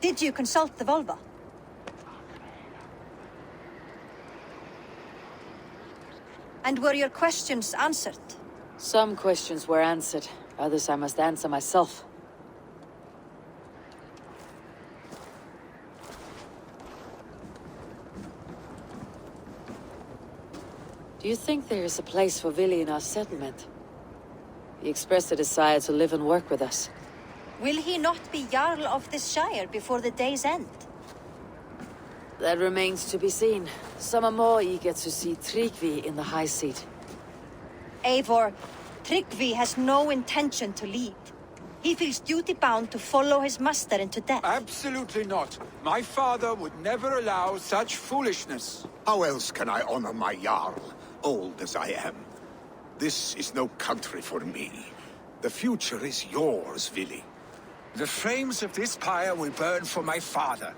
Did you consult the Volva? And were your questions answered? Some questions were answered. Others I must answer myself. Do you think there is a place for Vili in our settlement? He expressed a desire to live and work with us. Will he not be Jarl of this shire before the day's end? That remains to be seen. Some are more eager to see Trygve in the high seat. Eivor, Trygve has no intention to lead. He feels duty-bound to follow his master into death. Absolutely not. My father would never allow such foolishness. How else can I honor my Jarl, old as I am? This is no country for me. The future is yours, Vili. The flames of this pyre will burn for my father.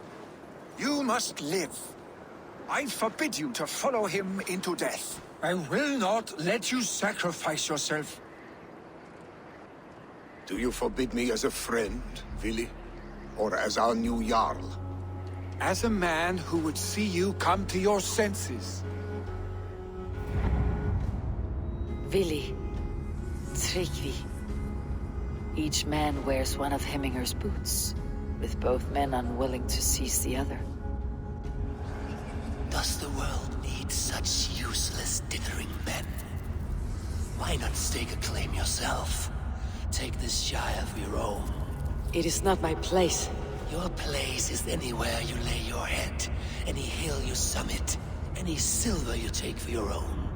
You must live. I forbid you to follow him into death. I will not let you sacrifice yourself. Do you forbid me as a friend, Vili? Or as our new Jarl? As a man who would see you come to your senses. Vili. Trygve. Each man wears one of Hemminger's boots, with both men unwilling to seize the other. Does the world need such useless, dithering men? Why not stake a claim yourself? Take this shire of your own. It is not my place. Your place is anywhere you lay your head, any hill you summit, any silver you take for your own.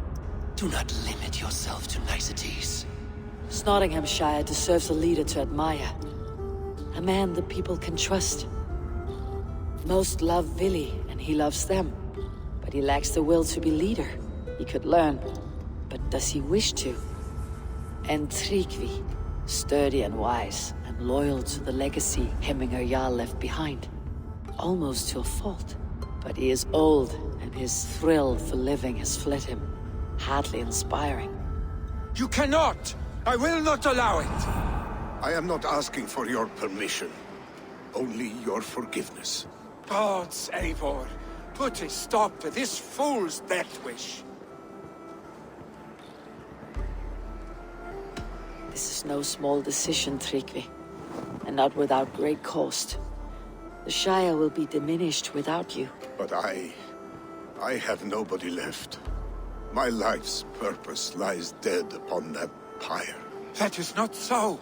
Do not limit yourself to niceties. Snotinghamscire deserves a leader to admire. A man the people can trust. Most love Vili, and he loves them. But he lacks the will to be leader. He could learn, but does he wish to? And Trygve, sturdy and wise, and loyal to the legacy Hemminger Jarl left behind. Almost to a fault. But he is old, and his thrill for living has fled him. Hardly inspiring. You cannot! I will not allow it! I am not asking for your permission. Only your forgiveness. Gods, Eivor, put a stop to this fool's death wish. This is no small decision, Trygve. And not without great cost. The Shire will be diminished without you. But I have nobody left. My life's purpose lies dead upon that pyre. That is not so.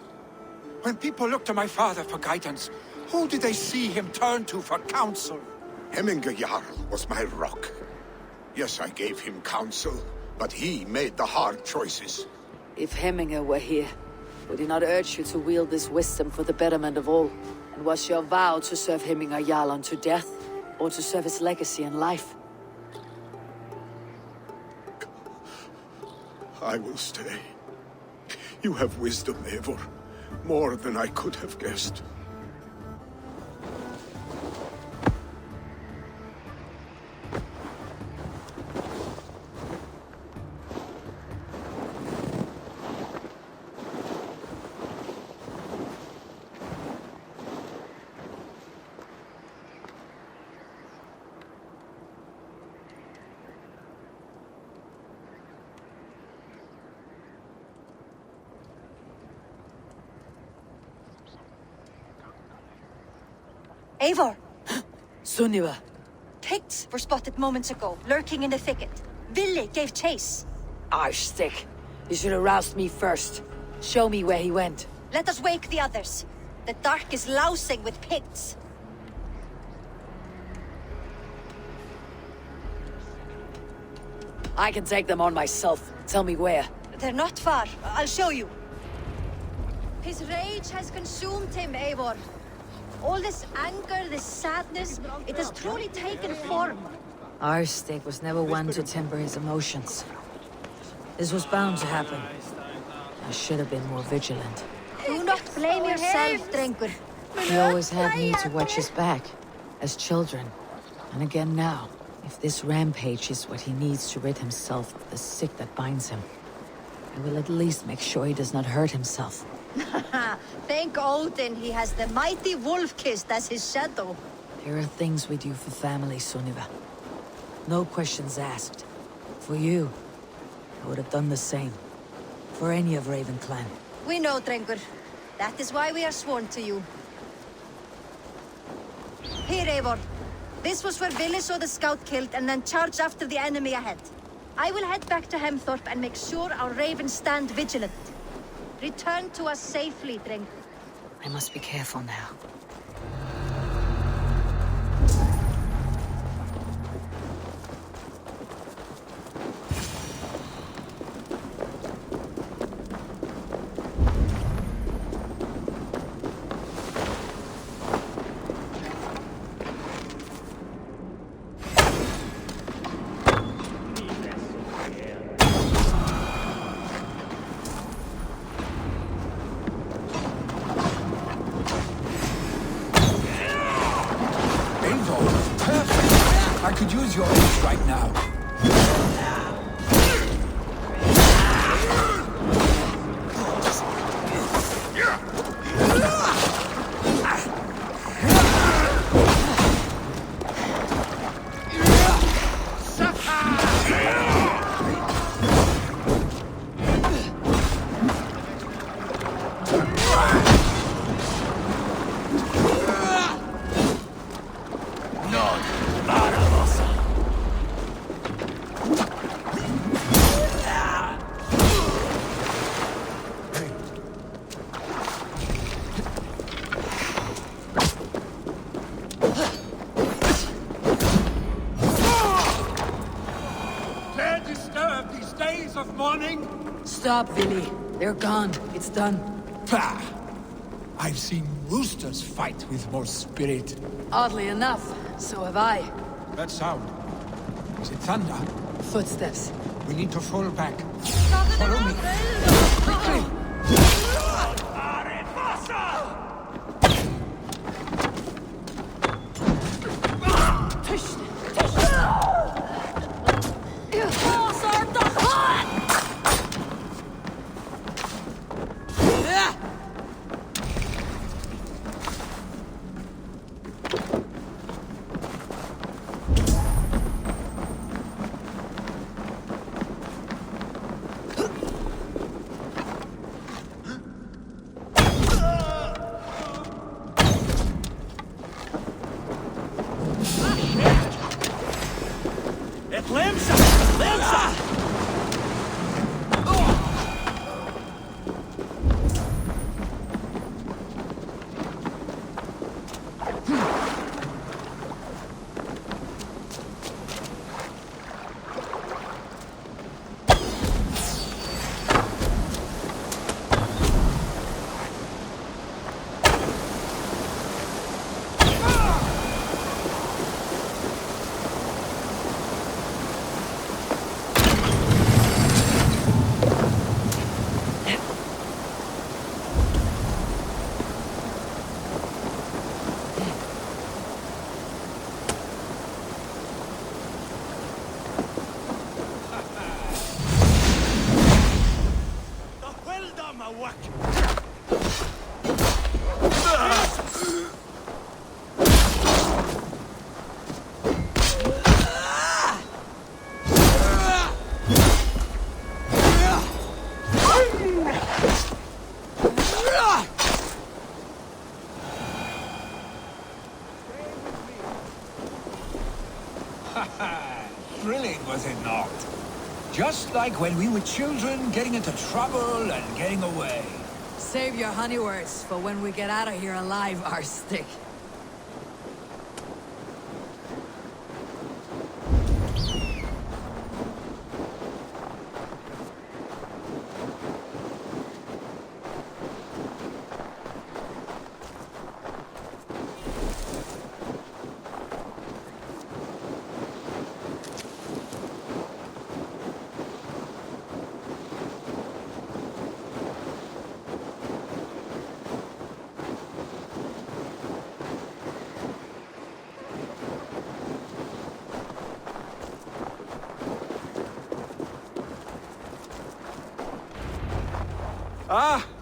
When people look to my father for guidance, who did they see him turn to for counsel? Hemminger Jarl was my rock. Yes, I gave him counsel, but he made the hard choices. If Hemminger were here, would he not urge you to wield this wisdom for the betterment of all? And was your vow to serve Hemminger Jarl unto death, or to serve his legacy in life? I will stay. You have wisdom, Eivor. More than I could have guessed. Eivor! Sunniva! Pigs were spotted moments ago, lurking in the thicket. Vili gave chase. Arstick! You should have roused me first. Show me where he went. Let us wake the others. The dark is lousing with pigs. I can take them on myself. Tell me where. They're not far. I'll show you. His rage has consumed him, Eivor. All this anger, this sadness, it has truly taken form. Arstick was never one to temper his emotions. This was bound to happen. I should have been more vigilant. Do not blame yourself, Drengr. He always had me to watch his back, as children. And again now, if this rampage is what he needs to rid himself of the sick that binds him, I will at least make sure he does not hurt himself. Thank Odin he has the mighty Wolf-Kissed as his shadow. There are things we do for family, Sunniva. No questions asked. For you, I would have done the same. For any of Raven clan. We know, Drengr. That is why we are sworn to you. Here, Eivor. This was where Vili saw the scout killed and then charged after the enemy ahead. I will head back to Hemthorpe and make sure our ravens stand vigilant. Return to us safely, Drengr. I must be careful now. Use your ace right now. Stop, Vili. They're gone. It's done. Pah! I've seen roosters fight with more spirit. Oddly enough, so have I. That sound. Is it thunder? Footsteps. We need to fall back. Follow me. Quickly! Thrilling, was it not? Just like when we were children, getting into trouble and getting away. Save your honey words for when we get out of here alive, Arstick.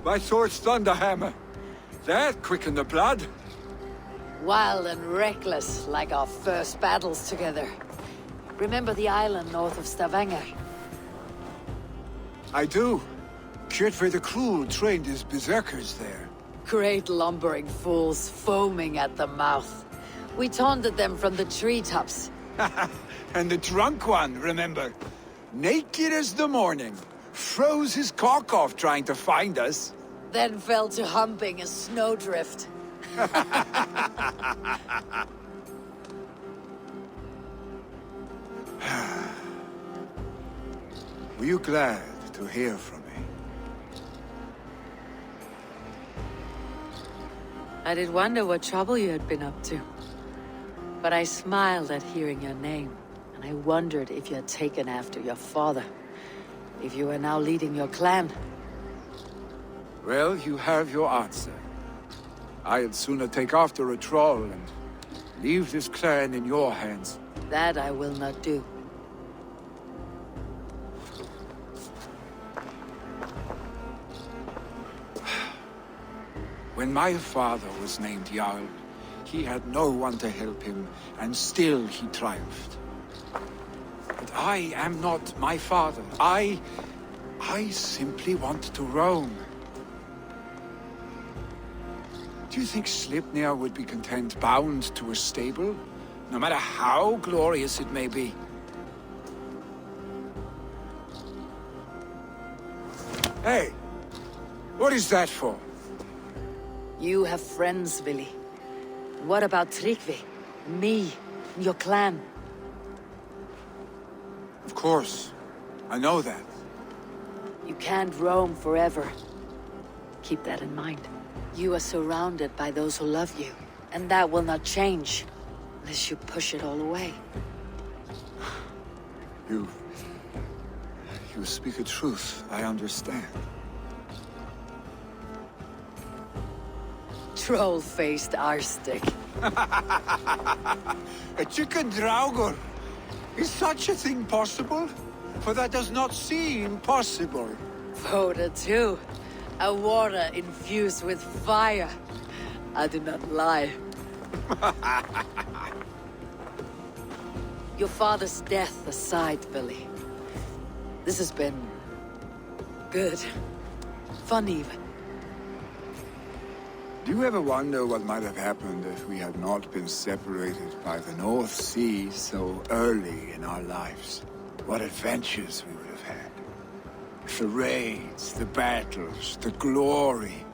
By Thor's Thunderhammer. That quickened the blood. Wild and reckless, like our first battles together. Remember the island north of Stavanger? I do. Trygve the Cruel trained his berserkers there. Great lumbering fools, foaming at the mouth. We taunted them from the treetops. And the drunk one, remember? Naked as the morning. Froze his cock off trying to find us. Then fell to humping a snowdrift. Were you glad to hear from me? I did wonder what trouble you had been up to. But I smiled at hearing your name, and I wondered if you had taken after your father. If you were now leading your clan. Well, you have your answer. I'd sooner take after a troll and leave this clan in your hands. That I will not do. When my father was named Jarl, he had no one to help him, and still he triumphed. But I am not my father. I simply want to roam. Do you think Sleipnir would be content bound to a stable, no matter how glorious it may be? Hey, what is that for? You have friends, Vili. What about Trygve? Me? Your clan? Of course. I know that. You can't roam forever. Keep that in mind. You are surrounded by those who love you, and that will not change unless you push it all away. You speak a truth, I understand. Troll-faced arstick. A chicken Drengr! Is such a thing possible? For that does not seem possible. Voda too. A water infused with fire. I do not lie. Your father's death aside, Vili. This has been... good. Fun even. Do you ever wonder what might have happened if we had not been separated by the North Sea so early in our lives? What adventures we would have had. The raids, the battles, the glory.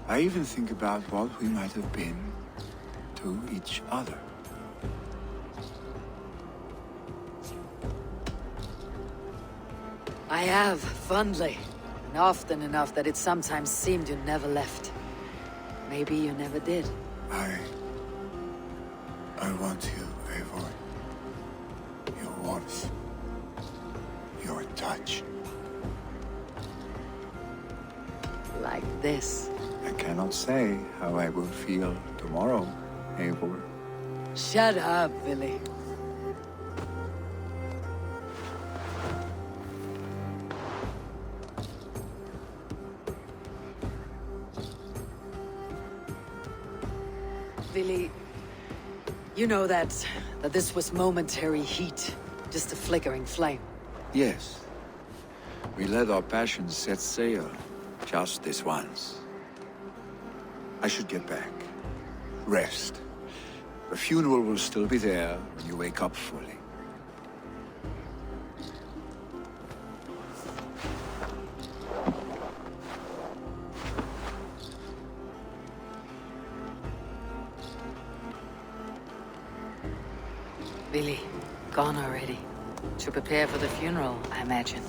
I even think about what we might have been to each other. I have, fondly. And often enough that it sometimes seemed you never left. Maybe you never did. I want you, Eivor. Your warmth. Your touch. Like this. I cannot say how I will feel tomorrow, Eivor. Shut up, Vili. Vili, you know that this was momentary heat, just a flickering flame. Yes. We let our passions set sail, just this once. I should get back. Rest. The funeral will still be there when you wake up fully. Vili, gone already. To prepare for the funeral, I imagine.